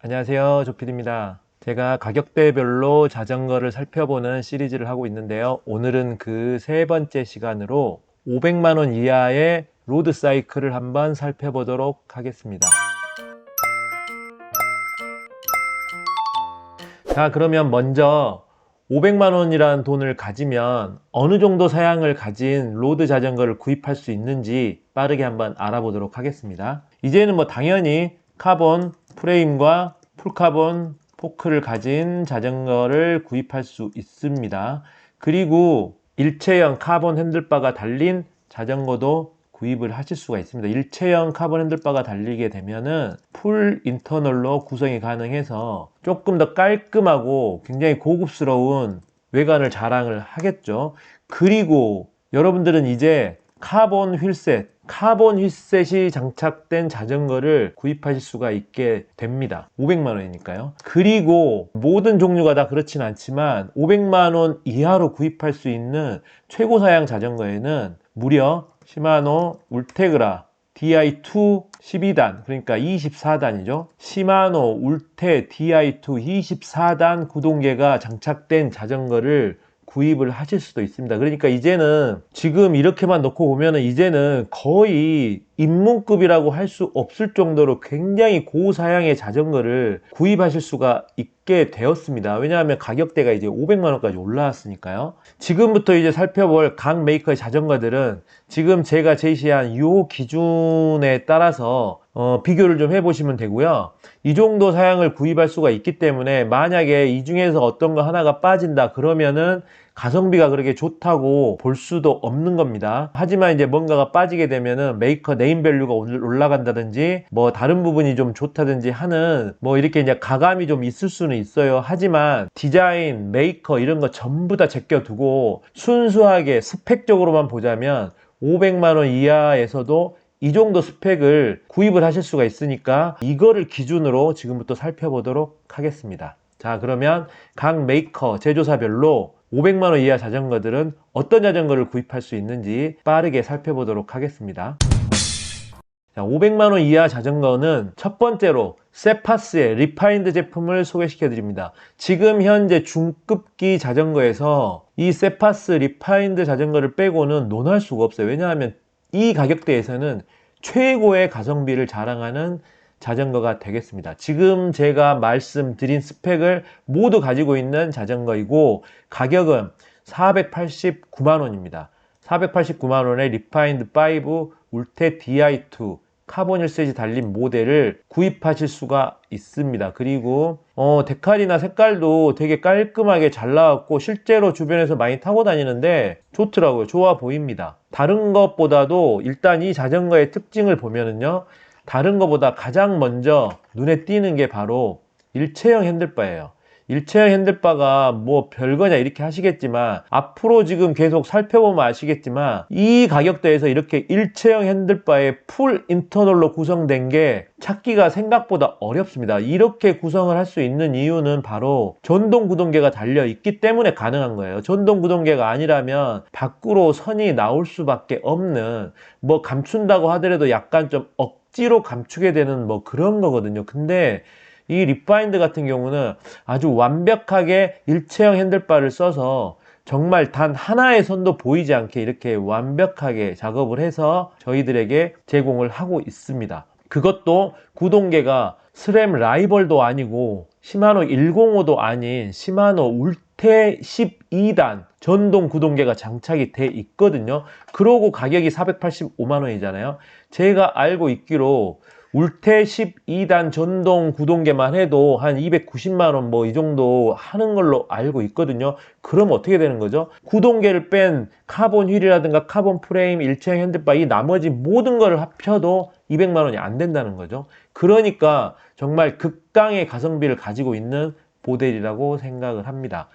안녕하세요, 조필입니다. 제가 가격대별로 자전거를 살펴보는 시리즈를 하고 있는데요. 오늘은 그 세 번째 시간으로 500만 원 이하의 로드 사이클을 한번 살펴보도록 하겠습니다. 자, 그러면 먼저 500만 원이라는 돈을 가지면 어느 정도 사양을 가진 로드 자전거를 구입할 수 있는지 빠르게 한번 알아보도록 하겠습니다. 이제는 뭐 당연히 카본 프레임과 풀카본 포크를 가진 자전거를 구입할 수 있습니다. 그리고 일체형 카본 핸들바가 달린 자전거도 구입을 하실 수가 있습니다. 일체형 카본 핸들바가 달리게 되면은 풀 인터널로 구성이 가능해서 조금 더 깔끔하고 굉장히 고급스러운 외관을 자랑을 하겠죠. 그리고 여러분들은 이제 카본 휠셋이 장착된 자전거를 구입하실 수가 있게 됩니다. 500만 원이니까요. 그리고 모든 종류가 다 그렇진 않지만 500만 원 이하로 구입할 수 있는 최고 사양 자전거에는 무려 시마노 울테그라 DI2 12단, 그러니까 24단이죠. 시마노 울테 DI2 24단 구동계가 장착된 자전거를 구입을 하실 수도 있습니다. 그러니까 이제는 지금 이렇게만 놓고 보면은 이제는 거의 입문급이라고 할 수 없을 정도로 굉장히 고사양의 자전거를 구입하실 수가 있게 되었습니다. 왜냐하면 가격대가 이제 500만 원까지 올라왔으니까요. 지금부터 이제 살펴볼 각 메이커의 자전거들은 지금 제가 제시한 이 기준에 따라서 비교를 좀 해보시면 되고요. 이 정도 사양을 구입할 수가 있기 때문에 만약에 이 중에서 어떤 거 하나가 빠진다 그러면은 가성비가 그렇게 좋다고 볼 수도 없는 겁니다. 하지만 이제 뭔가가 빠지게 되면은 메이커 네임밸류가 올라간다든지 뭐 다른 부분이 좀 좋다든지 하는 뭐 이렇게 이제 가감이 좀 있을 수는 있어요. 하지만 디자인, 메이커 이런 거 전부 다 제껴두고 순수하게 스펙적으로만 보자면 500만 원 이하에서도 이 정도 스펙을 구입을 하실 수가 있으니까 이거를 기준으로 지금부터 살펴보도록 하겠습니다. 자, 그러면 각 메이커 제조사별로 500만 원 이하 자전거들은 어떤 자전거를 구입할 수 있는지 빠르게 살펴보도록 하겠습니다. 자, 500만 원 이하 자전거는 첫 번째로 세파스의 리파인드 제품을 소개시켜 드립니다. 지금 현재 중급기 자전거에서 이 세파스 리파인드 자전거를 빼고는 논할 수가 없어요. 왜냐하면 이 가격대에서는 최고의 가성비를 자랑하는 자전거가 되겠습니다. 지금 제가 말씀드린 스펙을 모두 가지고 있는 자전거이고 가격은 489만 원입니다. 489만 원에 리파인드 5 울테 DI2 카본 1셋이 달린 모델을 구입하실 수가 있습니다. 그리고 데칼이나 색깔도 되게 깔끔하게 잘 나왔고 실제로 주변에서 많이 타고 다니는데 좋더라고요. 좋아 보입니다. 다른 것보다도 일단 이 자전거의 특징을 보면은요, 다른 것보다 가장 먼저 눈에 띄는 게 바로 일체형 핸들바예요. 일체형 핸들바가 뭐 별거냐 이렇게 하시겠지만 앞으로 지금 계속 살펴보면 아시겠지만 이 가격대에서 이렇게 일체형 핸들바에 풀 인터널로 구성된 게 찾기가 생각보다 어렵습니다. 이렇게 구성을 할 수 있는 이유는 바로 전동 구동계가 달려 있기 때문에 가능한 거예요. 전동 구동계가 아니라면 밖으로 선이 나올 수밖에 없는, 뭐 감춘다고 하더라도 약간 좀 억지로 감추게 되는 뭐 그런 거거든요. 근데 이 리파인드 같은 경우는 아주 완벽하게 일체형 핸들바를 써서 정말 단 하나의 선도 보이지 않게 이렇게 완벽하게 작업을 해서 저희들에게 제공을 하고 있습니다. 그것도 구동계가 스램 라이벌도 아니고 시마노 105도 아닌 시마노 울테 12단 전동 구동계가 장착이 돼 있거든요. 그러고 가격이 485만 원이잖아요. 제가 알고 있기로 울테 12단 전동 구동계만 해도 한 290만 원 뭐 이 정도 하는 걸로 알고 있거든요. 그럼 어떻게 되는 거죠? 구동계를 뺀 카본 휠이라든가 카본 프레임, 일체형 핸들바 이 나머지 모든 거를 합쳐도 200만 원이 안 된다는 거죠. 그러니까 정말 극강의 가성비를 가지고 있는 모델이라고 생각을 합니다.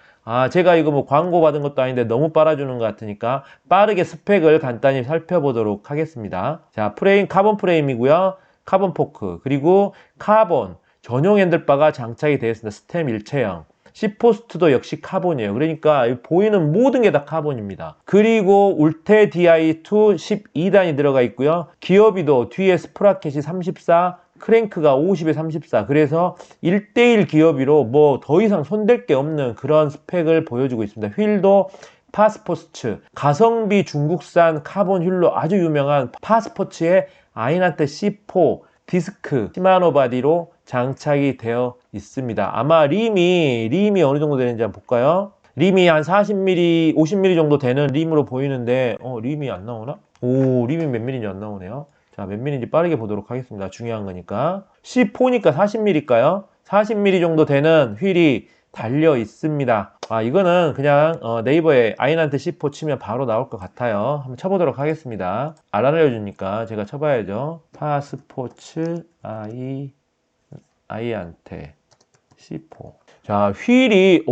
제가 이거 뭐 광고 받은 것도 아닌데 너무 빨아주는 것 같으니까 빠르게 스펙을 간단히 살펴보도록 하겠습니다. 자, 프레임 카본 프레임이고요. 카본 포크, 그리고 카본 전용 핸들바가 장착이 되어 있습니다. 스템 일체형. C포스트도 역시 카본이에요. 그러니까 보이는 모든 게 다 카본입니다. 그리고 울테 DI2 12단이 들어가 있고요. 기어비도 뒤에 스프라켓이 34, 크랭크가 50에 34. 그래서 1대1 기어비로 뭐 더 이상 손댈 게 없는 그런 스펙을 보여주고 있습니다. 휠도 파스포츠, 가성비 중국산 카본 휠로 아주 유명한 파스포츠의 아이나트 C4 디스크 시마노 바디로 장착이 되어 있습니다. 아마 림이 어느 정도 되는지 한번 볼까요? 림이 한 40mm, 50mm 정도 되는 림으로 보이는데 림이 안 나오나? 오, 림이 몇 mm인지 안 나오네요. 자, 몇 mm인지 빠르게 보도록 하겠습니다. 중요한 거니까. C4니까 40mm일까요? 40mm 정도 되는 휠이 달려 있습니다. 아, 이거는 그냥 네이버에 아이나트 C4 치면 바로 나올 것 같아요. 한번 쳐보도록 하겠습니다. 안 알려주니까 제가 쳐봐야죠. 파스포츠 아이안테 C4. 자, 휠만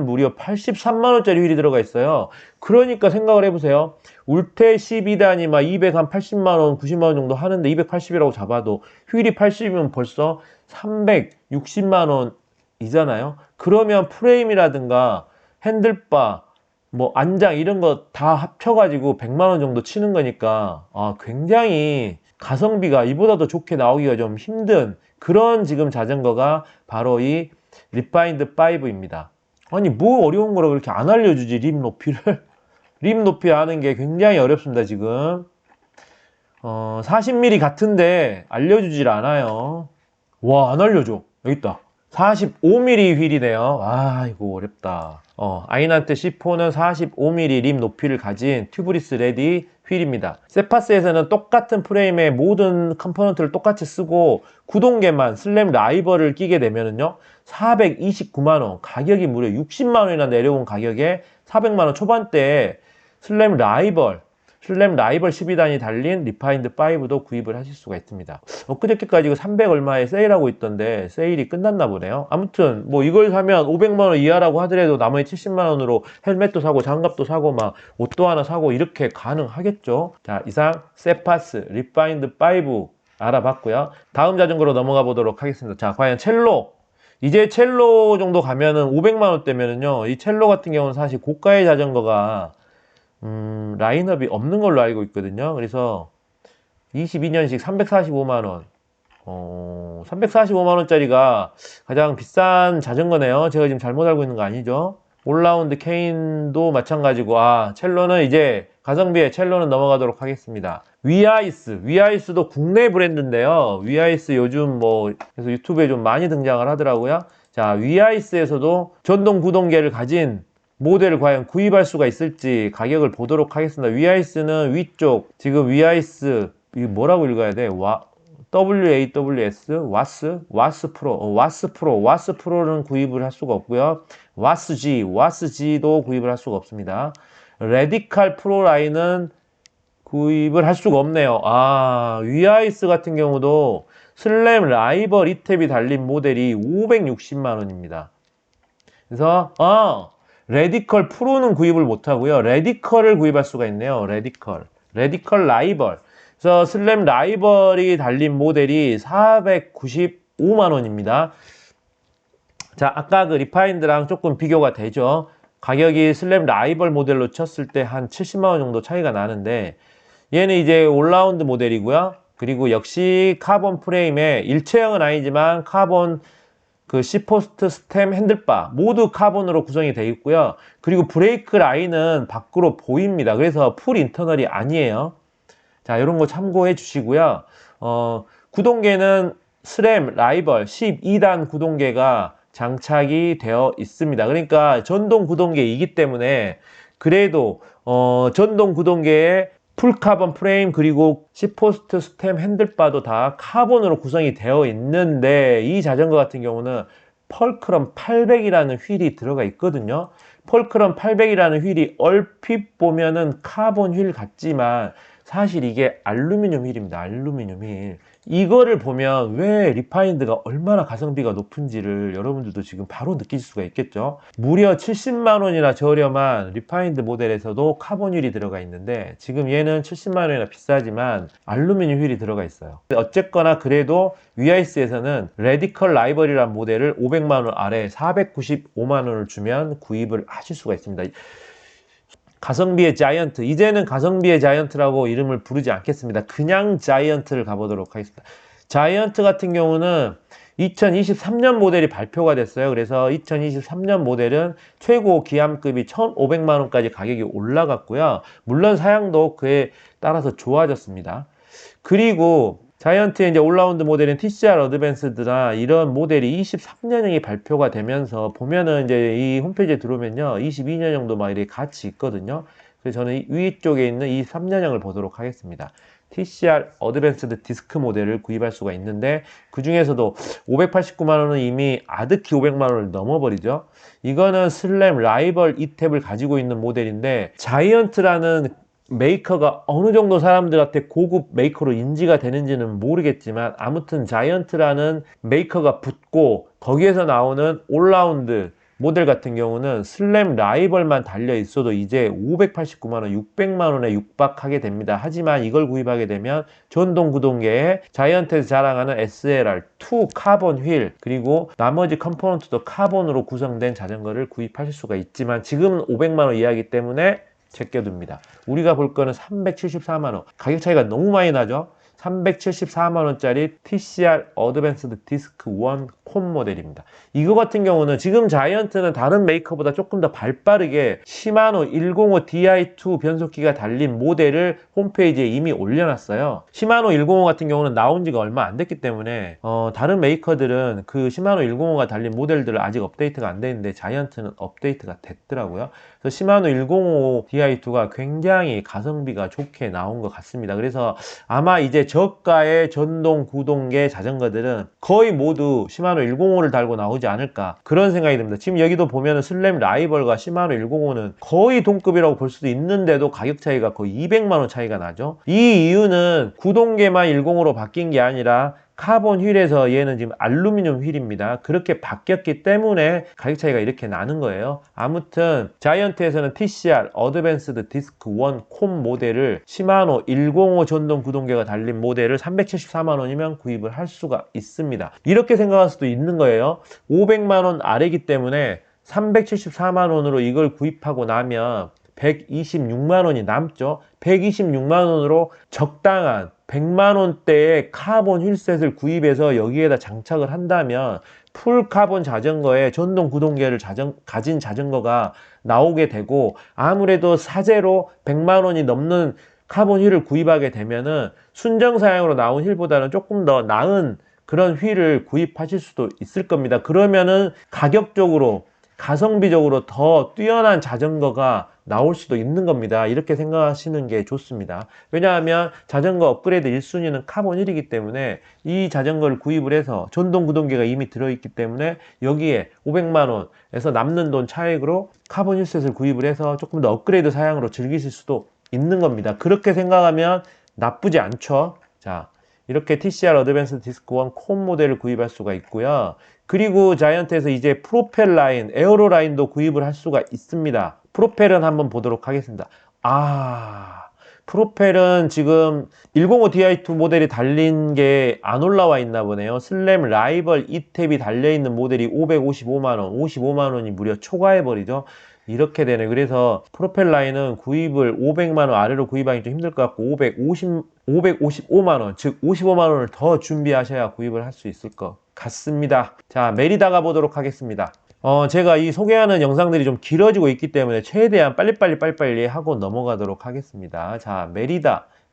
무려 83만원짜리 휠이 들어가 있어요. 그러니까 생각을 해보세요. 울테 12단이 막 280만원, 90만원 정도 하는데 280이라고 잡아도 휠이 80이면 벌써 360만원 이잖아요. 그러면 프레임이라든가 핸들바, 뭐 안장 이런 거 다 합쳐가지고 100만원 정도 치는 거니까 굉장히 가성비가 이보다 더 좋게 나오기가 좀 힘든 그런 지금 자전거가 바로 이 리파인드 5입니다. 아니 뭐 어려운 거라 그렇게 안 알려주지 림 높이를. 림 높이 하는 게 굉장히 어렵습니다 지금. 40mm 같은데 알려주질 않아요. 와, 안 알려줘. 여기 있다. 45mm 휠이네요. 아, 이거 어렵다. 아이나트 C4는 45mm 림 높이를 가진 튜브리스 레디 휠입니다. 세파스에서는 똑같은 프레임의 모든 컴포넌트를 똑같이 쓰고 구동계만 슬램 라이벌을 끼게 되면은요 429만원, 가격이 무려 60만원이나 내려온 가격에 400만원 초반대에 슬램 라이벌 12단이 달린 리파인드 5도 구입을 하실 수가 있습니다. 엊그저께까지 이거 300 얼마에 세일하고 있던데 세일이 끝났나 보네요. 아무튼 뭐 이걸 사면 500만원 이하라고 하더라도 나머지 70만원으로 헬멧도 사고 장갑도 사고 막 옷도 하나 사고 이렇게 가능하겠죠. 자, 이상 세파스 리파인드 5 알아봤고요. 다음 자전거로 넘어가 보도록 하겠습니다. 자, 과연 첼로. 이제 첼로 정도 가면은 500만원대면은요 이 첼로 같은 경우는 사실 고가의 자전거가 라인업이 없는 걸로 알고 있거든요. 그래서 22년식 345만원 345만원짜리가 가장 비싼 자전거네요. 제가 지금 잘못 알고 있는 거 아니죠? 올라운드 케인도 마찬가지고 첼로는 이제 가성비에 첼로는 넘어가도록 하겠습니다. 위아이스도 국내 브랜드인데요. 위아이스 요즘 뭐 그래서 유튜브에 좀 많이 등장을 하더라고요. 자, 위아이스에서도 전동 구동계를 가진 모델을 과연 구입할 수가 있을지 가격을 보도록 하겠습니다. 위아이스는 위쪽 지금 위아이스 이거 뭐라고 읽어야 돼? WAWS 와스 프로는 구입을 할 수가 없고요. 와스G도 구입을 할 수가 없습니다. 레디칼 프로 라인은 구입을 할 수가 없네요. 위아이스 같은 경우도 슬램 라이벌 이탭이 달린 모델이 560만원입니다. 그래서 레디컬 프로는 구입을 못하고요. 레디컬을 구입할 수가 있네요. 레디컬 라이벌. 그래서 슬램 라이벌이 달린 모델이 495만원입니다. 자, 아까 그 리파인드랑 조금 비교가 되죠. 가격이 슬램 라이벌 모델로 쳤을 때 한 70만원 정도 차이가 나는데 얘는 이제 올라운드 모델이고요. 그리고 역시 카본 프레임에 일체형은 아니지만 카본 그 C포스트 스템 핸들바 모두 카본으로 구성이 되어 있고요. 그리고 브레이크 라인은 밖으로 보입니다. 그래서 풀 인터널이 아니에요. 자, 이런 거 참고해 주시고요. 구동계는 슬램 라이벌 12단 구동계가 장착이 되어 있습니다. 그러니까 전동 구동계이기 때문에 그래도 전동 구동계에 풀카본 프레임 그리고 C포스트 스템 핸들바도 다 카본으로 구성이 되어 있는데 이 자전거 같은 경우는 펄크럼 800이라는 휠이 들어가 있거든요. 펄크럼 800이라는 휠이 얼핏 보면은 카본 휠 같지만 사실 이게 알루미늄 휠입니다. 알루미늄 휠. 이거를 보면 왜 리파인드가 얼마나 가성비가 높은지를 여러분들도 지금 바로 느낄 수가 있겠죠. 무려 70만원이나 저렴한 리파인드 모델에서도 카본 휠이 들어가 있는데 지금 얘는 70만원이나 비싸지만 알루미늄 휠이 들어가 있어요. 어쨌거나 그래도 위아이스에서는 레디컬 라이벌이라는 모델을 500만원 아래 495만원을 주면 구입을 하실 수가 있습니다. 가성비의 자이언트, 이제는 가성비의 자이언트라고 이름을 부르지 않겠습니다. 그냥 자이언트를 가보도록 하겠습니다. 자이언트 같은 경우는 2023년 모델이 발표가 됐어요. 그래서 2023년 모델은 최고 기함급이 1,500만 원까지 가격이 올라갔고요. 물론 사양도 그에 따라서 좋아졌습니다. 그리고 자이언트의 이제 올라운드 모델인 TCR 어드밴스드나 이런 모델이 23년형이 발표가 되면서 보면은 이제 이 홈페이지에 들어오면요, 22년형도 막 이렇게 같이 있거든요. 그래서 저는 위쪽에 있는 23년형을 보도록 하겠습니다. TCR 어드밴스드 디스크 모델을 구입할 수가 있는데, 그 중에서도 589만 원은 이미 아드키 500만 원을 넘어버리죠. 이거는 슬램 라이벌 E탭을 가지고 있는 모델인데, 자이언트라는 메이커가 어느 정도 사람들한테 고급 메이커로 인지가 되는지는 모르겠지만, 아무튼 자이언트라는 메이커가 붙고 거기에서 나오는 올라운드 모델 같은 경우는 슬램 라이벌만 달려 있어도 이제 589만원, 600만원에 육박하게 됩니다. 하지만 이걸 구입하게 되면 전동 구동계에 자이언트에서 자랑하는 SLR2 카본 휠, 그리고 나머지 컴포넌트도 카본으로 구성된 자전거를 구입하실 수가 있지만, 지금은 500만원 이하이기 때문에 제껴둡니다. 우리가 볼 거는 374만원. 가격 차이가 너무 많이 나죠? 374만원짜리 TCR 어드밴스드 디스크 1 콘 모델입니다. 이거 같은 경우는 지금 자이언트는 다른 메이커보다 조금 더 발빠르게 시마노 105 Di2 변속기가 달린 모델을 홈페이지에 이미 올려놨어요. 시마노 105 같은 경우는 나온 지가 얼마 안 됐기 때문에 다른 메이커들은 그 시마노 105가 달린 모델들을 아직 업데이트가 안 되는데, 자이언트는 업데이트가 됐더라고요. 그래서 시마노 105 Di2가 굉장히 가성비가 좋게 나온 것 같습니다. 그래서 아마 이제 저가의 전동 구동계 자전거들은 거의 모두 시마노 105를 달고 나오지 않을까, 그런 생각이 듭니다. 지금 여기도 보면은 슬램 라이벌과 시마노 105는 거의 동급이라고 볼 수도 있는데도 가격 차이가 거의 200만원 차이가 나죠. 이 이유는 구동계만 105로 바뀐 게 아니라 카본 휠에서 얘는 지금 알루미늄 휠입니다. 그렇게 바뀌었기 때문에 가격 차이가 이렇게 나는 거예요. 아무튼 자이언트에서는 TCR 어드밴스드 디스크 1 콘 모델을 시마노 105 전동 구동계가 달린 모델을 374만원이면 구입을 할 수가 있습니다. 이렇게 생각할 수도 있는 거예요. 500만원 아래이기 때문에 374만원으로 이걸 구입하고 나면 126만원이 남죠. 126만원으로 적당한 100만원대의 카본 휠셋을 구입해서 여기에다 장착을 한다면 풀 카본 자전거에 전동 구동계를 가진 자전거가 나오게 되고, 아무래도 사제로 100만원이 넘는 카본 휠을 구입하게 되면은 순정 사양으로 나온 휠보다는 조금 더 나은 그런 휠을 구입하실 수도 있을 겁니다. 그러면은 가격적으로, 가성비적으로 더 뛰어난 자전거가 나올 수도 있는 겁니다. 이렇게 생각하시는 게 좋습니다. 왜냐하면 자전거 업그레이드 1순위는 카본 휠이기 때문에 이 자전거를 구입을 해서 전동 구동계가 이미 들어있기 때문에 여기에 500만원에서 남는 돈 차액으로 카본 휠셋을 구입을 해서 조금 더 업그레이드 사양으로 즐기실 수도 있는 겁니다. 그렇게 생각하면 나쁘지 않죠. 자, 이렇게 TCR 어드밴스 디스크 1 콘 모델을 구입할 수가 있고요. 그리고 자이언트에서 이제 프로펠 라인, 에어로 라인도 구입을 할 수가 있습니다. 프로펠은 한번 보도록 하겠습니다. 프로펠은 지금 105 Di2 모델이 달린 게 안 올라와 있나 보네요. 슬램 라이벌 E탭이 달려있는 모델이 555만원, 55만원이 무려 초과해버리죠. 이렇게 되네. 그래서 프로펠 라인은 구입을 500만원 아래로 구입하기 좀 힘들 것 같고, 555만원, 즉 55만원을 더 준비하셔야 구입을 할 수 있을 것 같습니다. 자, 메리다 가보도록 하겠습니다. 제가 이 소개하는 영상들이 좀 길어지고 있기 때문에 최대한 빨리빨리 하고 넘어가도록 하겠습니다. 자,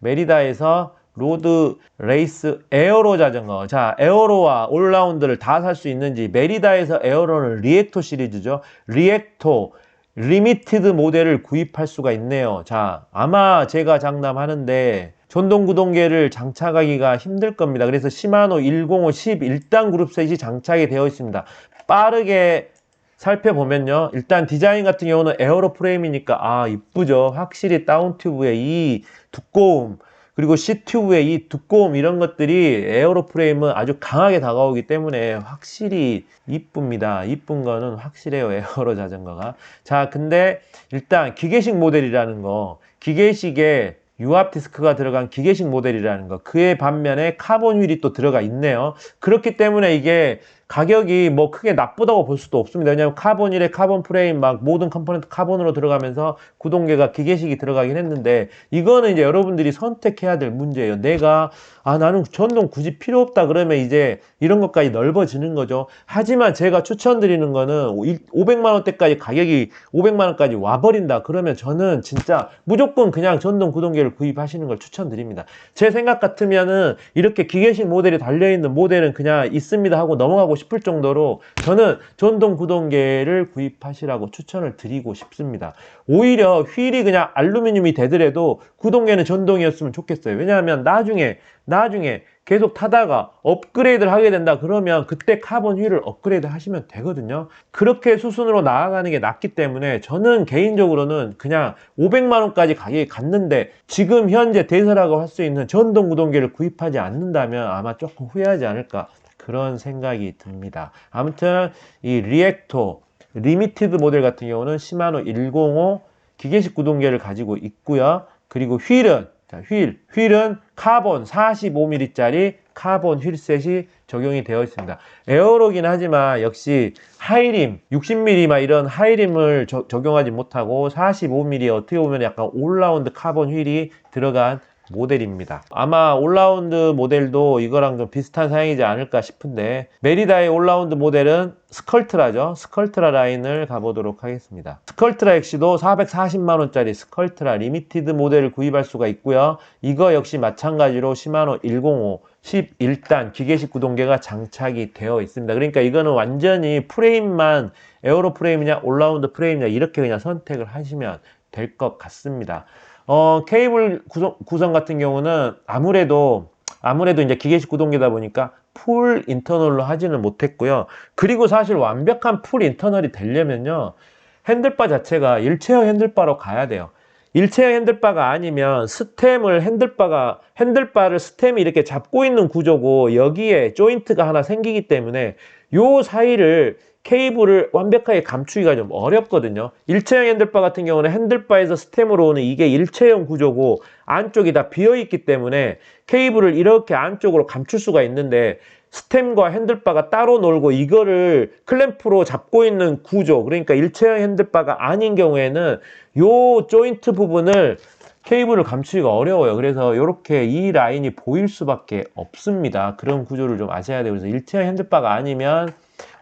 메리다에서 로드 레이스 에어로 자전거. 자, 에어로와 올라운드를 다 살 수 있는지, 메리다에서 에어로는 리액토 시리즈죠. 리액토 리미티드 모델을 구입할 수가 있네요. 자, 아마 제가 장담하는데 전동 구동계를 장착하기가 힘들 겁니다. 그래서 시마노 105 11단 그룹셋이 장착이 되어 있습니다. 빠르게 살펴보면요, 일단 디자인 같은 경우는 에어로 프레임이니까 이쁘죠. 확실히 다운 튜브의 이 두꺼움, 그리고 C 튜브의 이 두꺼움, 이런 것들이 에어로 프레임은 아주 강하게 다가오기 때문에 확실히 이쁩니다. 이쁜 거는 확실해요, 에어로 자전거가. 자, 근데 일단 기계식 모델이라는 거, 기계식에 유압 디스크가 들어간 기계식 모델이라는 거, 그에 반면에 카본 휠이 또 들어가 있네요. 그렇기 때문에 이게 가격이 뭐 크게 나쁘다고 볼 수도 없습니다. 왜냐하면 카본 1에 카본 프레임 막 모든 컴포넌트 카본으로 들어가면서 구동계가 기계식이 들어가긴 했는데 이거는 이제 여러분들이 선택해야 될 문제예요. 내가 나는 전동 굳이 필요 없다 그러면 이제 이런 것까지 넓어지는 거죠. 하지만 제가 추천드리는 거는 500만 원대까지 가격이 500만 원까지 와버린다 그러면 저는 진짜 무조건 그냥 전동 구동계를 구입하시는 걸 추천드립니다. 제 생각 같으면은 이렇게 기계식 모델이 달려있는 모델은 그냥 있습니다 하고 넘어가고 싶을 정도로 저는 전동 구동계를 구입하시라고 추천을 드리고 싶습니다. 오히려 휠이 그냥 알루미늄이 되더라도 구동계는 전동이었으면 좋겠어요. 왜냐하면 나중에 계속 타다가 업그레이드를 하게 된다 그러면 그때 카본 휠을 업그레이드 하시면 되거든요. 그렇게 수순으로 나아가는 게 낫기 때문에 저는 개인적으로는 그냥 500만 원까지 가격이 갔는데 지금 현재 대세라고 할 수 있는 전동 구동계를 구입하지 않는다면 아마 조금 후회하지 않을까 그런 생각이 듭니다. 아무튼 이 리액토 리미티드 모델 같은 경우는 시마노 105 기계식 구동계를 가지고 있고요. 그리고 휠은 휠은 카본 45mm짜리 카본 휠셋이 적용이 되어 있습니다. 에어로긴 하지만 역시 하이림 60mm 막 이런 하이림을 적용하지 못하고 45mm 어떻게 보면 약간 올라운드 카본 휠이 들어간 모델입니다. 아마 올라운드 모델도 이거랑 좀 비슷한 사양이지 않을까 싶은데 메리다의 올라운드 모델은 스컬트라죠. 스컬트라 라인을 가보도록 하겠습니다. 스컬트라 역시도 440만원짜리 스컬트라 리미티드 모델을 구입할 수가 있고요. 이거 역시 마찬가지로 시마노 105 11단 기계식 구동계가 장착이 되어 있습니다. 그러니까 이거는 완전히 프레임만 에어로 프레임이냐 올라운드 프레임이냐 이렇게 그냥 선택을 하시면 될 것 같습니다. 케이블 구성 같은 경우는 아무래도 이제 기계식 구동계다 보니까 풀 인터널로 하지는 못했고요. 그리고 사실 완벽한 풀 인터널이 되려면요. 핸들바 자체가 일체형 핸들바로 가야 돼요. 일체형 핸들바가 아니면 핸들바를 스템이 이렇게 잡고 있는 구조고 여기에 조인트가 하나 생기기 때문에 요 사이를 케이블을 완벽하게 감추기가 좀 어렵거든요. 일체형 핸들바 같은 경우는 핸들바에서 스템으로 오는 이게 일체형 구조고 안쪽이 다 비어있기 때문에 케이블을 이렇게 안쪽으로 감출 수가 있는데 스템과 핸들바가 따로 놀고 이거를 클램프로 잡고 있는 구조 그러니까 일체형 핸들바가 아닌 경우에는 요 조인트 부분을 케이블을 감추기가 어려워요. 그래서 이렇게 이 라인이 보일 수밖에 없습니다. 그런 구조를 좀 아셔야 돼요. 그래서 일체형 핸들바가 아니면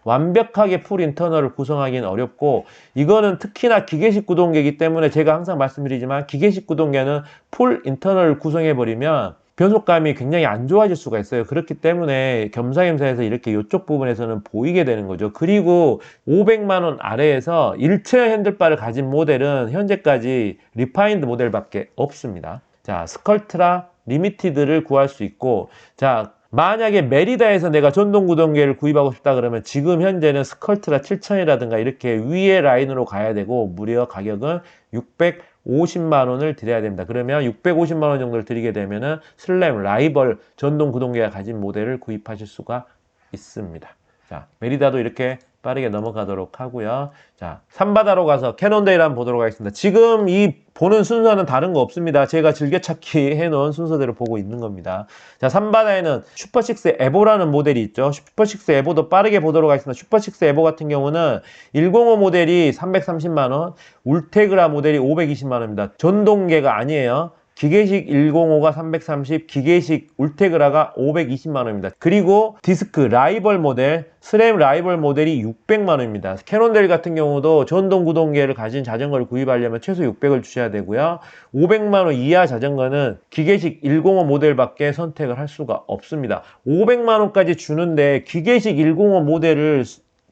완벽하게 풀 인터널을 구성하기는 어렵고 이거는 특히나 기계식 구동계이기 때문에 제가 항상 말씀드리지만 기계식 구동계는 풀 인터널을 구성해 버리면 변속감이 굉장히 안 좋아질 수가 있어요. 그렇기 때문에 겸사겸사해서 이렇게 이쪽 부분에서는 보이게 되는 거죠. 그리고 500만 원 아래에서 일체형 핸들바를 가진 모델은 현재까지 리파인드 모델밖에 없습니다. 자, 스컬트라 리미티드를 구할 수 있고 자 만약에 메리다에서 내가 전동 구동계를 구입하고 싶다 그러면 지금 현재는 스컬트라 7000이라든가 이렇게 위에 라인으로 가야 되고 무려 가격은 650만 원을 드려야 됩니다. 그러면 650만 원 정도를 드리게 되면은 슬램 라이벌 전동 구동계가 가진 모델을 구입하실 수가 있습니다. 자, 메리다도 이렇게 빠르게 넘어가도록 하고요. 자, 산바다로 가서 캐논데일 한번 보도록 하겠습니다. 지금 이 보는 순서는 다른 거 없습니다. 제가 즐겨찾기 해놓은 순서대로 보고 있는 겁니다. 자, 산바다에는 슈퍼6 에보라는 모델이 있죠. 슈퍼6 에보도 빠르게 보도록 하겠습니다. 슈퍼6 에보 같은 경우는 105 모델이 330만원, 울테그라 모델이 520만원입니다. 전동계가 아니에요. 기계식 105가 330, 기계식 울테그라가 520만원입니다. 그리고 디스크 라이벌 모델, 스램 라이벌 모델이 600만원입니다. 캐논데일 같은 경우도 전동 구동계를 가진 자전거를 구입하려면 최소 600을 주셔야 되고요. 500만원 이하 자전거는 기계식 105 모델밖에 선택을 할 수가 없습니다. 500만원까지 주는데 기계식 105 모델을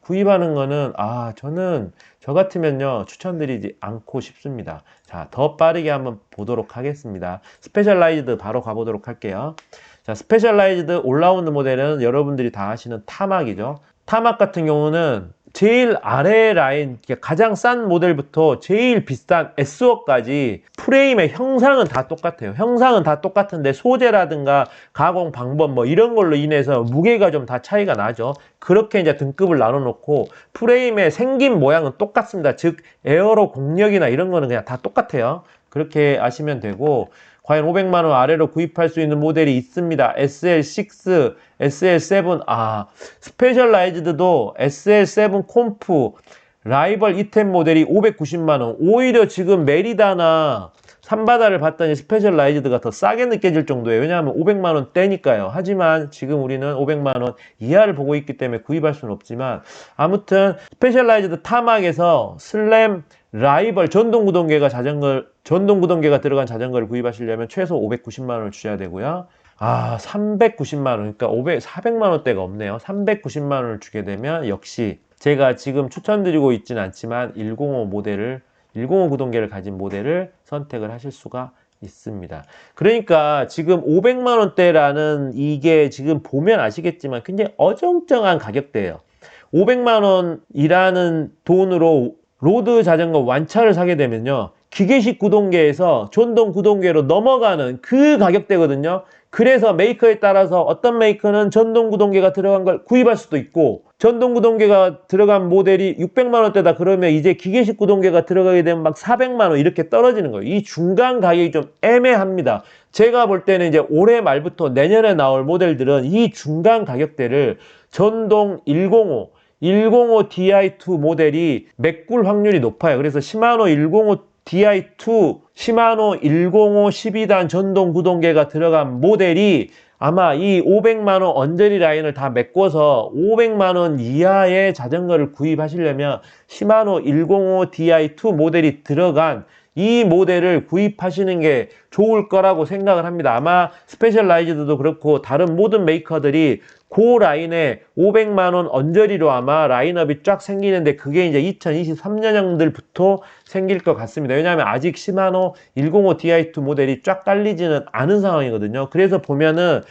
구입하는 거는 저는 저 같으면요 추천드리지 않고 싶습니다. 자, 더 빠르게 한번 보도록 하겠습니다. 스페셜라이즈드 바로 가보도록 할게요. 자, 스페셜라이즈드 올라운드 모델은 여러분들이 다 아시는 타막이죠. 타막 같은 경우는 제일 아래 라인 가장 싼 모델부터 제일 비싼 S워까지 프레임의 형상은 다 똑같아요. 형상은 다 똑같은데 소재라든가 가공 방법 뭐 이런 걸로 인해서 무게가 좀 다 차이가 나죠. 그렇게 이제 등급을 나눠 놓고 프레임의 생긴 모양은 똑같습니다. 즉 에어로 공력이나 이런 거는 그냥 다 똑같아요. 그렇게 아시면 되고 과연 500만원 아래로 구입할 수 있는 모델이 있습니다. SL6, SL7, 스페셜라이즈드도 SL7 콤프, 라이벌 E10 모델이 590만원. 오히려 지금 메리다나 삼바다를 봤더니 스페셜라이즈드가 더 싸게 느껴질 정도예요. 왜냐하면 500만원 대니까요. 하지만 지금 우리는 500만원 이하를 보고 있기 때문에 구입할 수는 없지만, 아무튼 스페셜라이즈드 타막에서 슬램 라이벌 전동구동계가 들어간 자전거를 구입하시려면 최소 590만원을 주셔야 되고요. 390만원, 그러니까 400만원대가 없네요. 390만원을 주게 되면 역시 제가 지금 추천드리고 있지는 않지만 105 구동계를 가진 모델을 선택을 하실 수가 있습니다. 그러니까 지금 500만원대라는 이게 지금 보면 아시겠지만 굉장히 어정쩡한 가격대예요. 500만원이라는 돈으로 로드 자전거 완차를 사게 되면요, 기계식 구동계에서 전동 구동계로 넘어가는 그 가격대거든요. 그래서 메이커에 따라서 어떤 메이커는 전동 구동계가 들어간 걸 구입할 수도 있고, 전동 구동계가 들어간 모델이 600만원대다 그러면 이제 기계식 구동계가 들어가게 되면 막 400만원 이렇게 떨어지는 거예요. 이 중간 가격이 좀 애매합니다. 제가 볼 때는 이제 올해 말부터 내년에 나올 모델들은 이 중간 가격대를 전동 105 Di2 모델이 메꿀 확률이 높아요. 그래서 시마노 105 Di2, 시마노 105 12단 전동 구동계가 들어간 모델이 아마 이 500만원 언저리 라인을 다 메꿔서 500만원 이하의 자전거를 구입하시려면 시마노 105 Di2 모델이 들어간 이 모델을 구입하시는 게 좋을 거라고 생각을 합니다. 아마 스페셜라이즈드도 그렇고 다른 모든 메이커들이 그 라인에 500만원 언저리로 아마 라인업이 쫙 생기는데, 그게 이제 2023년형들부터 생길 것 같습니다. 왜냐하면 아직 시마노 105 Di2 모델이 쫙 깔리지는 않은 상황이거든요. 그래서 보면은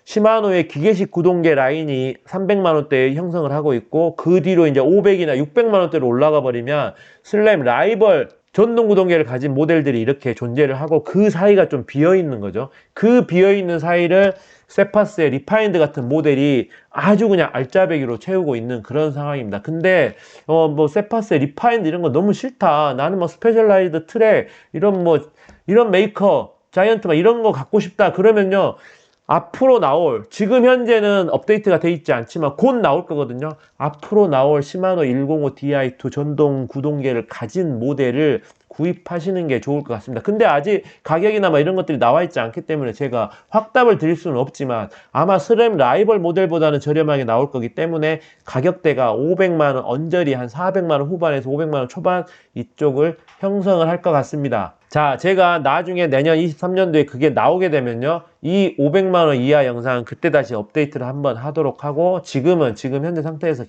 시마노의 기계식 구동계 라인이 300만원대에 형성을 하고 있고, 그 뒤로 이제 500이나 600만원대로 올라가 버리면 슬램 라이벌 전동 구동계를 가진 모델들이 이렇게 존재를 하고, 그 사이가 좀 비어있는 거죠. 그 비어있는 사이를 세파스의 리파인드 같은 모델이 아주 그냥 알짜배기로 채우고 있는 그런 상황입니다. 근데 세파스의 리파인드 이런 거 너무 싫다, 나는 뭐 스페셜라이즈드 트랙 이런 메이커 자이언트 막 이런 거 갖고 싶다 그러면요, 앞으로 나올, 지금 현재는 업데이트가 돼 있지 않지만 곧 나올 거거든요. 앞으로 나올 시마노 105 Di2 전동 구동계를 가진 모델을 구입하시는 게 좋을 것 같습니다. 근데 아직 가격이나 이런 것들이 나와 있지 않기 때문에 제가 확답을 드릴 수는 없지만, 아마 스램 라이벌 모델보다는 저렴하게 나올 거기 때문에 가격대가 500만원 언저리 한 400만원 후반에서 500만원 초반 이쪽을 형성을 할 것 같습니다. 자, 제가 나중에 내년 23년도에 그게 나오게 되면요, 이 500만원 이하 영상 그때 다시 업데이트를 한번 하도록 하고, 지금 현재 상태에서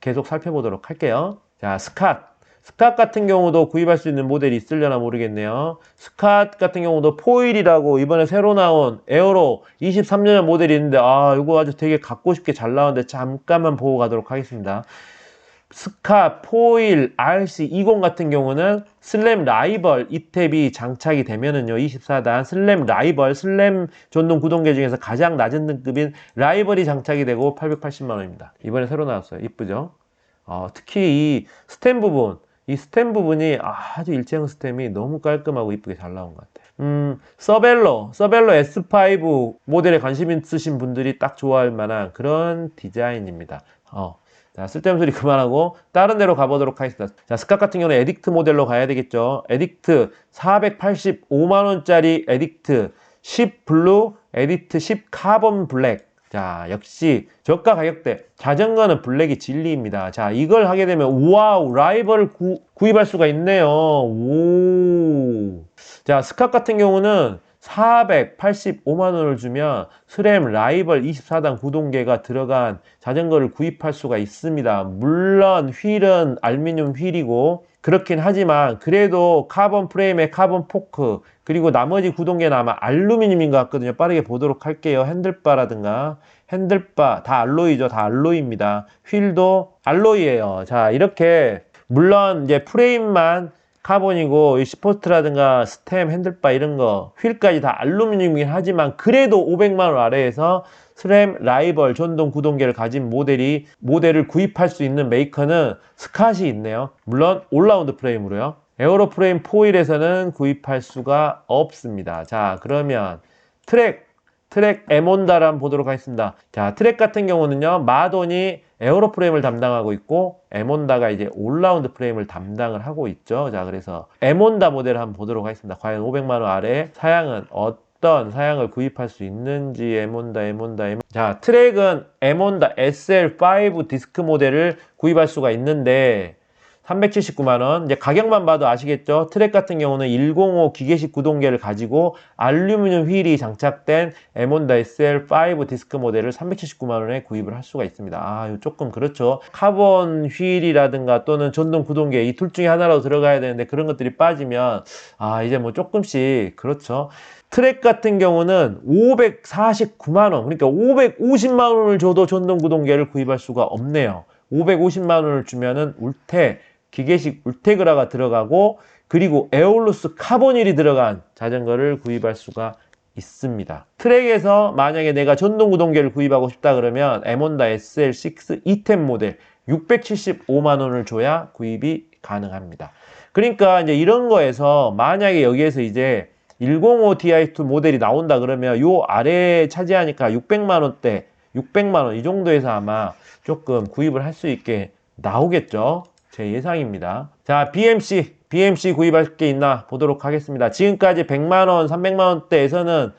계속 살펴보도록 할게요. 자, 스캇 같은 경우도 구입할 수 있는 모델이 있으려나 모르겠네요. 스캇 같은 경우도 포일이라고 이번에 새로 나온 에어로 23년형 모델이 있는데, 이거 아주 되게 갖고 싶게 잘 나오는데 잠깐만 보고 가도록 하겠습니다. 스캇, 포일, RC20 같은 경우는 슬램 라이벌 E-탭이 장착이 되면은요, 24단 슬램 라이벌, 슬램 전동 구동계 중에서 가장 낮은 등급인 라이벌이 장착이 되고 880만원입니다. 이번에 새로 나왔어요. 이쁘죠? 특히 이 스템 부분이 아주 일체형 스템이 너무 깔끔하고 이쁘게 잘 나온 것 같아요. 서벨로 S5 모델에 관심 있으신 분들이 딱 좋아할 만한 그런 디자인입니다. 자, 쓸데없는 소리 그만하고 다른 데로 가보도록 하겠습니다. 자, 스캇 같은 경우는 에딕트 모델로 가야 되겠죠. 에딕트 485만원짜리 에딕트 10 블루, 에딕트 10 카본 블랙. 자, 역시 저가 가격대, 자전거는 블랙이 진리입니다. 자, 이걸 하게 되면 우와우, 라이벌을 구입할 수가 있네요. 오. 자, 스캇 같은 경우는 485만원을 주면 스램 라이벌 24단 구동계가 들어간 자전거를 구입할 수가 있습니다. 물론 휠은 알루미늄 휠이고 그렇긴 하지만, 그래도 카본 프레임에 카본 포크, 그리고 나머지 구동계는 아마 알루미늄인 것 같거든요. 빠르게 보도록 할게요. 핸들바라든가, 핸들바 다 알로이죠. 다 알로이입니다. 휠도 알로이예요. 자, 이렇게 물론 이제 프레임만 카본이고 이 스포트라든가 스템, 핸들바 이런 거, 휠까지 다 알루미늄이긴 하지만, 그래도 500만원 아래에서 스램 라이벌 전동 구동계를 가진 모델을 구입할 수 있는 메이커는 스캇이 있네요. 물론 올라운드 프레임으로요. 에어로프레임 포일에서는 구입할 수가 없습니다. 자, 그러면 트랙 에몬다를 한번 보도록 하겠습니다. 자, 트랙 같은 경우는요, 마돈이 에어로프레임을 담당하고 있고 에몬다가 이제 올라운드 프레임을 담당을 하고 있죠. 자, 그래서 에몬다 모델을 한번 보도록 하겠습니다. 과연 500만원 아래 사양은 어떤 사양을 구입할 수 있는지. 에몬다. 자, 트랙은 에몬다 SL5 디스크 모델을 구입할 수가 있는데 379만원. 이제 가격만 봐도 아시겠죠? 트랙 같은 경우는 105 기계식 구동계를 가지고 알루미늄 휠이 장착된 에몬다 SL5 디스크 모델을 379만원에 구입을 할 수가 있습니다. 아, 이거 조금 그렇죠. 카본 휠이라든가 또는 전동 구동계 이 둘 중에 하나로 들어가야 되는데 그런 것들이 빠지면 이제 뭐 조금씩 그렇죠. 트랙 같은 경우는 549만원, 그러니까 550만원을 줘도 전동 구동계를 구입할 수가 없네요. 550만원을 주면은 기계식 울테그라가 들어가고 그리고 에올루스 카본휠이 들어간 자전거를 구입할 수가 있습니다. 트랙에서 만약에 내가 전동 구동계를 구입하고 싶다 그러면 에몬다 SL6 E10 모델 675만원을 줘야 구입이 가능합니다. 그러니까 이제 이런 거에서 만약에 여기에서 이제 105 Di2 모델이 나온다 그러면 요 아래에 차지하니까 600만원대 600만원 이 정도에서 아마 조금 구입을 할 수 있게 나오겠죠. 제 예상입니다. 자, BMC 구입할 게 있나 보도록 하겠습니다. 지금까지 100만원, 300만원대에서는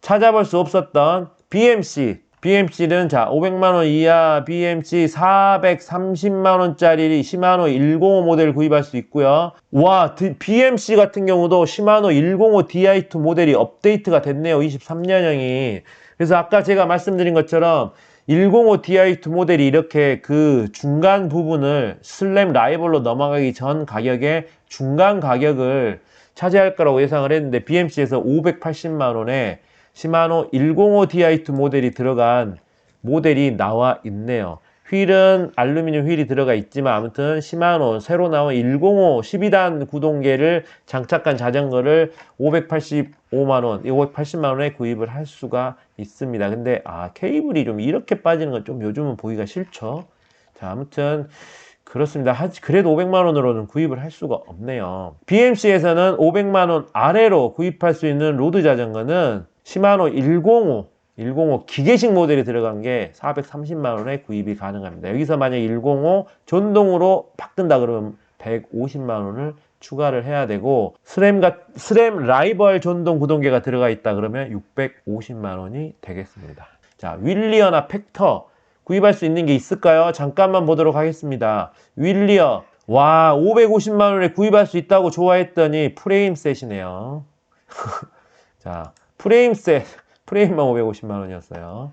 찾아볼 수 없었던 BMC는 자, 500만원 이하 BMC 430만원짜리 시마노 105 모델 구입할 수 있고요. 와, BMC 같은 경우도 시마노 105 Di2 모델이 업데이트가 됐네요. 23년형이. 그래서 아까 제가 말씀드린 것처럼 105 Di2 모델이 이렇게 그 중간 부분을 슬램 라이벌로 넘어가기 전 가격의 중간 가격을 차지할 거라고 예상을 했는데 BMC에서 580만원에 시마노 105 Di2 모델이 들어간 모델이 나와 있네요. 휠은 알루미늄 휠이 들어가 있지만 아무튼 시마노 새로 나온 105 12단 구동계를 장착한 자전거를 585만원, 580만원에 구입을 할 수가 있습니다. 근데 케이블이 좀 이렇게 빠지는 건 좀 요즘은 보기가 싫죠. 자, 아무튼 그렇습니다. 그래도 500만원으로는 구입을 할 수가 없네요. BMC에서는 500만원 아래로 구입할 수 있는 로드 자전거는 시마노 105 기계식 모델이 들어간 게 430만원에 구입이 가능합니다. 여기서 만약 105 전동으로 바꾼다 그러면 150만원을 추가를 해야 되고 스램 라이벌 전동 구동계가 들어가 있다 그러면 650만원이 되겠습니다. 자, 윌리어나 팩터 구입할 수 있는 게 있을까요? 잠깐만 보도록 하겠습니다. 윌리어, 와, 550만원에 구입할 수 있다고 좋아했더니 프레임셋이네요. 자, 프레임만 550만원이었어요.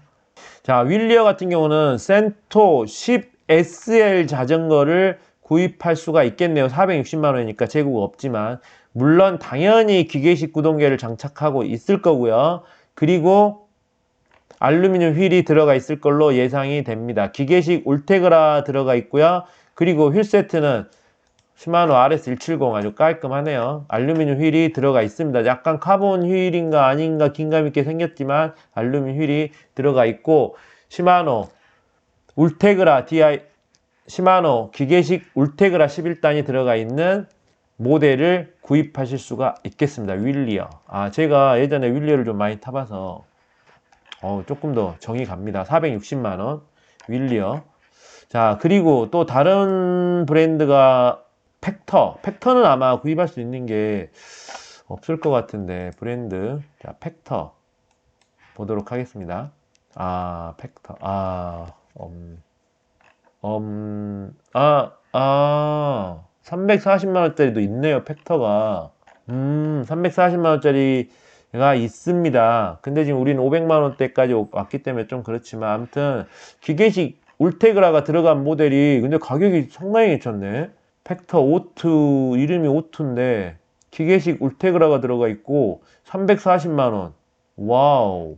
자, 윌리어 같은 경우는 센토 10SL 자전거를 구입할 수가 있겠네요. 460만원이니까 재고가 없지만 물론 당연히 기계식 구동계를 장착하고 있을 거고요. 그리고 알루미늄 휠이 들어가 있을 걸로 예상이 됩니다. 기계식 울테그라 들어가 있고요. 그리고 휠 세트는 시마노 RS170 아주 깔끔하네요. 알루미늄 휠이 들어가 있습니다. 약간 카본 휠인가 아닌가 긴가민가 생겼지만 알루미늄 휠이 들어가 있고 시마노 기계식 울테그라 11단이 들어가 있는 모델을 구입하실 수가 있겠습니다. 윌리어. 제가 예전에 윌리어를 좀 많이 타봐서 조금 더 정이 갑니다. 460만원 윌리어. 자, 그리고 또 다른 브랜드가 팩터는 아마 구입할 수 있는 게 없을 것 같은데 브랜드. 자, 팩터 보도록 하겠습니다. 팩터. 340만원짜리도 있네요. 팩터가 340만원짜리가 있습니다. 근데 지금 우리는 500만원대까지 왔기 때문에 좀 그렇지만 아무튼 기계식 울테그라가 들어간 모델이 근데 가격이 상당히 괜찮네. 팩터 오투, 이름이 오투인데 기계식 울테그라가 들어가 있고 340만원. 와우,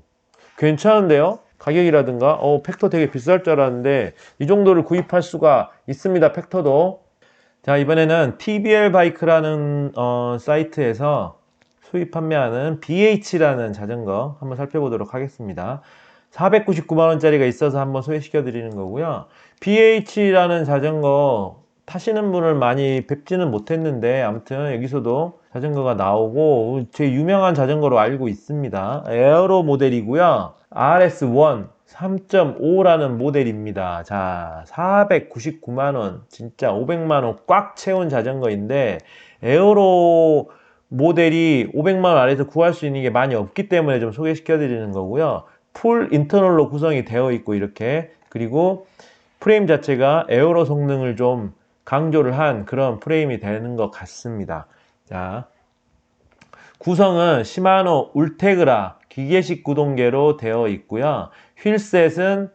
괜찮은데요? 가격이라든가 팩터 되게 비쌀 줄 알았는데 이 정도를 구입할 수가 있습니다. 팩터도. 자, 이번에는 TBL 바이크라는 사이트에서 수입 판매하는 BH라는 자전거 한번 살펴보도록 하겠습니다. 499만원짜리가 있어서 한번 소개시켜 드리는 거고요. BH라는 자전거 타시는 분을 많이 뵙지는 못했는데 아무튼 여기서도 자전거가 나오고 제 유명한 자전거로 알고 있습니다. 에어로 모델이고요. RS1 3.5라는 모델입니다. 자, 499만원, 진짜 500만원 꽉 채운 자전거인데 에어로 모델이 500만원 아래에서 구할 수 있는 게 많이 없기 때문에 좀 소개시켜 드리는 거고요. 풀 인터널로 구성이 되어 있고 이렇게, 그리고 프레임 자체가 에어로 성능을 좀 강조를 한 그런 프레임이 되는 것 같습니다. 자, 구성은 시마노 울테그라 기계식 구동계로 되어 있고요. 휠셋은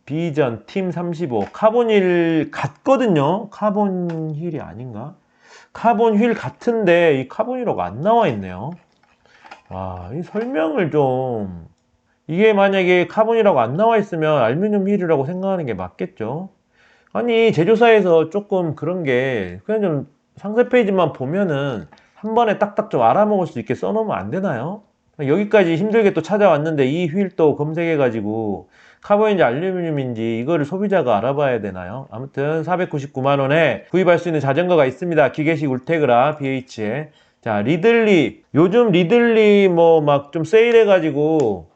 비전 팀 35 카본 휠 같거든요. 카본 휠이 아닌가? 카본 휠 같은데 이 카본 휠이라고 안 나와 있네요. 와, 이 설명을 좀, 이게 만약에 카본이라고 안 나와 있으면 알루미늄 휠이라고 생각하는 게 맞겠죠. 아니, 제조사에서 조금 그런 게 그냥 좀 상세 페이지만 보면은 한 번에 딱딱 좀 알아먹을 수 있게 써놓으면 안 되나요? 여기까지 힘들게 또 찾아왔는데 이 휠 또 검색해가지고 카본인지 알루미늄인지 이거를 소비자가 알아봐야 되나요? 아무튼 499만원에 구입할 수 있는 자전거가 있습니다. 기계식 울테그라 BH에. 자, 리들리. 요즘 리들리 뭐 막 좀 세일해가지고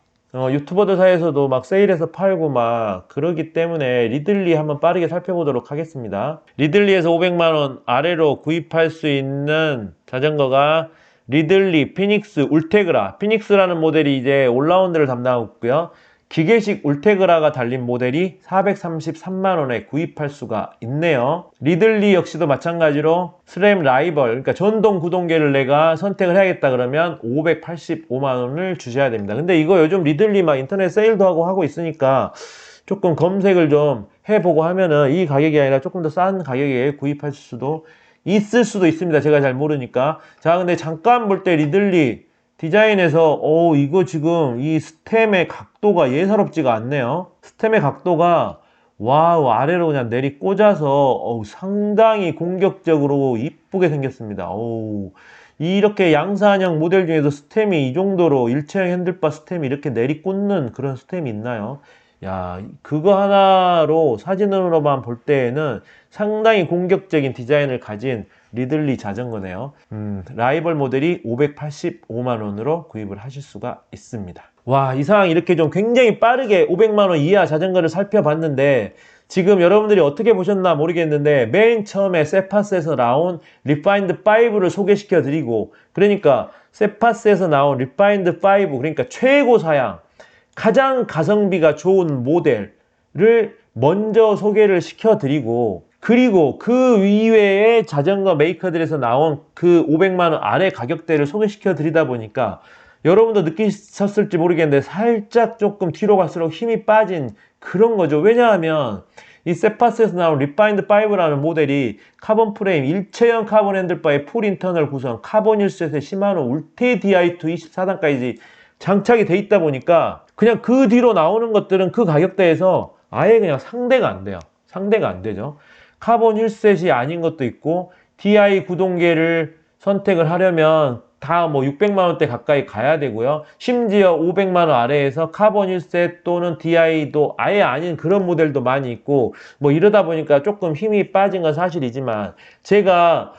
유튜버들 사이에서도 막 세일해서 팔고 막 그러기 때문에 리들리 한번 빠르게 살펴보도록 하겠습니다. 리들리에서 500만원 아래로 구입할 수 있는 자전거가 리들리 피닉스 울테그라. 피닉스라는 모델이 이제 올라운드를 담당하고 있고요. 기계식 울테그라가 달린 모델이 433만원에 구입할 수가 있네요. 리들리 역시도 마찬가지로 스램 라이벌, 그러니까 전동 구동계를 내가 선택을 해야겠다 그러면 585만원을 주셔야 됩니다. 근데 이거 요즘 리들리 막 인터넷 세일도 하고 있으니까 조금 검색을 좀 해보고 하면은 이 가격이 아니라 조금 더 싼 가격에 구입할 수도 있을 수도 있습니다. 제가 잘 모르니까. 자, 근데 잠깐 볼 때 리들리 디자인에서 이거 지금 이 스템의 각도가 예사롭지가 않네요. 스템의 각도가 와우, 아래로 그냥 내리 꽂아서 상당히 공격적으로 이쁘게 생겼습니다. 이렇게 양산형 모델 중에서 스템이 이 정도로 일체형 핸들바 스템이 이렇게 내리 꽂는 그런 스템이 있나요? 야, 그거 하나로 사진으로만 볼 때에는 상당히 공격적인 디자인을 가진 리들리 자전거네요. 라이벌 모델이 585만원으로 구입을 하실 수가 있습니다. 와, 이상 이렇게 좀 굉장히 빠르게 500만원 이하 자전거를 살펴봤는데 지금 여러분들이 어떻게 보셨나 모르겠는데 맨 처음에 세파스에서 나온 리파인드 5를 소개시켜 드리고, 그러니까 세파스에서 나온 리파인드 5, 그러니까 최고 사양 가장 가성비가 좋은 모델을 먼저 소개를 시켜드리고, 그리고 그 이외의 자전거 메이커들에서 나온 그 500만원 아래 가격대를 소개시켜 드리다 보니까 여러분도 느끼셨을지 모르겠는데 살짝 조금 뒤로 갈수록 힘이 빠진 그런 거죠. 왜냐하면 이 세파스에서 나온 리파인드 5라는 모델이 카본 프레임, 일체형 카본 핸들바의 풀 인터널 구성, 카본 1셋에 시마노 울테 DI2 24단까지 장착이 돼 있다 보니까 그냥 그 뒤로 나오는 것들은 그 가격대에서 아예 그냥 상대가 안 돼요. 상대가 안 되죠. 카본 휠셋이 아닌 것도 있고 DI 구동계를 선택을 하려면 다 뭐 600만원대 가까이 가야 되고요. 심지어 500만원 아래에서 카본 휠셋 또는 DI도 아예 아닌 그런 모델도 많이 있고 뭐 이러다 보니까 조금 힘이 빠진 건 사실이지만 제가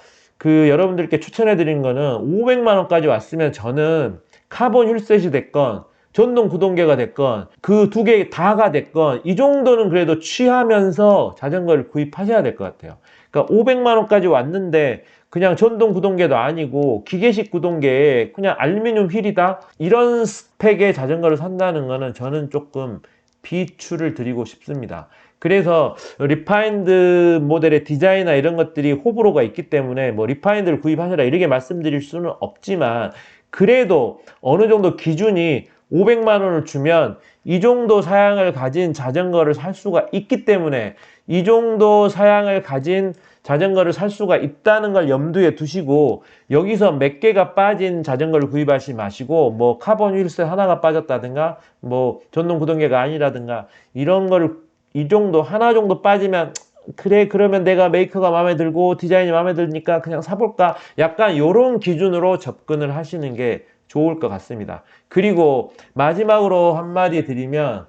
여러분들께 추천해 드린 거는 500만원까지 왔으면 저는 카본 휠셋이 됐건 전동 구동계가 됐건 그 두 개 다가 됐건 이 정도는 그래도 취하면서 자전거를 구입하셔야 될 것 같아요. 그러니까 500만원까지 왔는데 그냥 전동 구동계도 아니고 기계식 구동계에 그냥 알루미늄 휠이다, 이런 스펙의 자전거를 산다는 거는 저는 조금 비추를 드리고 싶습니다. 그래서 리파인드 모델의 디자인이나 이런 것들이 호불호가 있기 때문에 뭐 리파인드를 구입하셔라 이렇게 말씀드릴 수는 없지만, 그래도 어느 정도 기준이 500만원을 주면 이 정도 사양을 가진 자전거를 살 수가 있기 때문에 이 정도 사양을 가진 자전거를 살 수가 있다는 걸 염두에 두시고 여기서 몇 개가 빠진 자전거를 구입하지 마시고 뭐 카본 휠셋 하나가 빠졌다든가 뭐 전동 구동계가 아니라든가 이런 거를 이 정도 하나 정도 빠지면 그래 그러면 내가 메이커가 마음에 들고 디자인이 마음에 드니까 그냥 사볼까, 약간 이런 기준으로 접근을 하시는 게 좋을 것 같습니다. 그리고 마지막으로 한마디 드리면,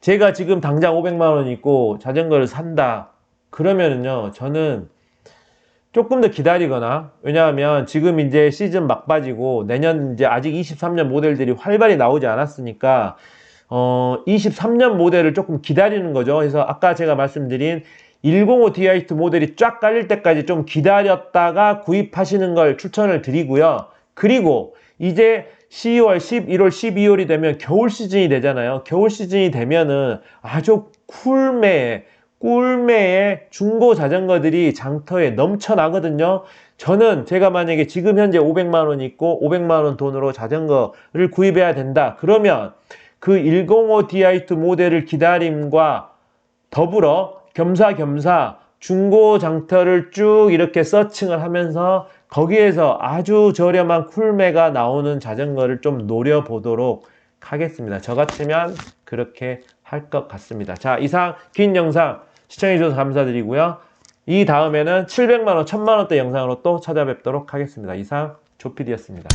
제가 지금 당장 500만원 있고 자전거를 산다, 그러면은요, 저는 조금 더 기다리거나, 왜냐하면 지금 이제 시즌 막바지고 내년 이제 아직 23년 모델들이 활발히 나오지 않았으니까 23년 모델을 조금 기다리는 거죠. 그래서 아까 제가 말씀드린 105 Di2 모델이 쫙 깔릴 때까지 좀 기다렸다가 구입하시는 걸 추천을 드리고요. 그리고 이제 10월, 11월, 12월이 되면 겨울 시즌이 되잖아요. 겨울 시즌이 되면은 아주 꿀매의 중고 자전거들이 장터에 넘쳐나거든요. 저는 제가 만약에 지금 현재 500만 원 있고 500만 원 돈으로 자전거를 구입해야 된다. 그러면 그 105 Di2 모델을 기다림과 더불어 겸사겸사 중고 장터를 쭉 이렇게 서칭을 하면서 거기에서 아주 저렴한 쿨매가 나오는 자전거를 좀 노려보도록 하겠습니다. 저 같으면 그렇게 할 것 같습니다. 자, 이상 긴 영상 시청해주셔서 감사드리고요. 이 다음에는 700만원, 1000만원대 영상으로 또 찾아뵙도록 하겠습니다. 이상 조피디였습니다.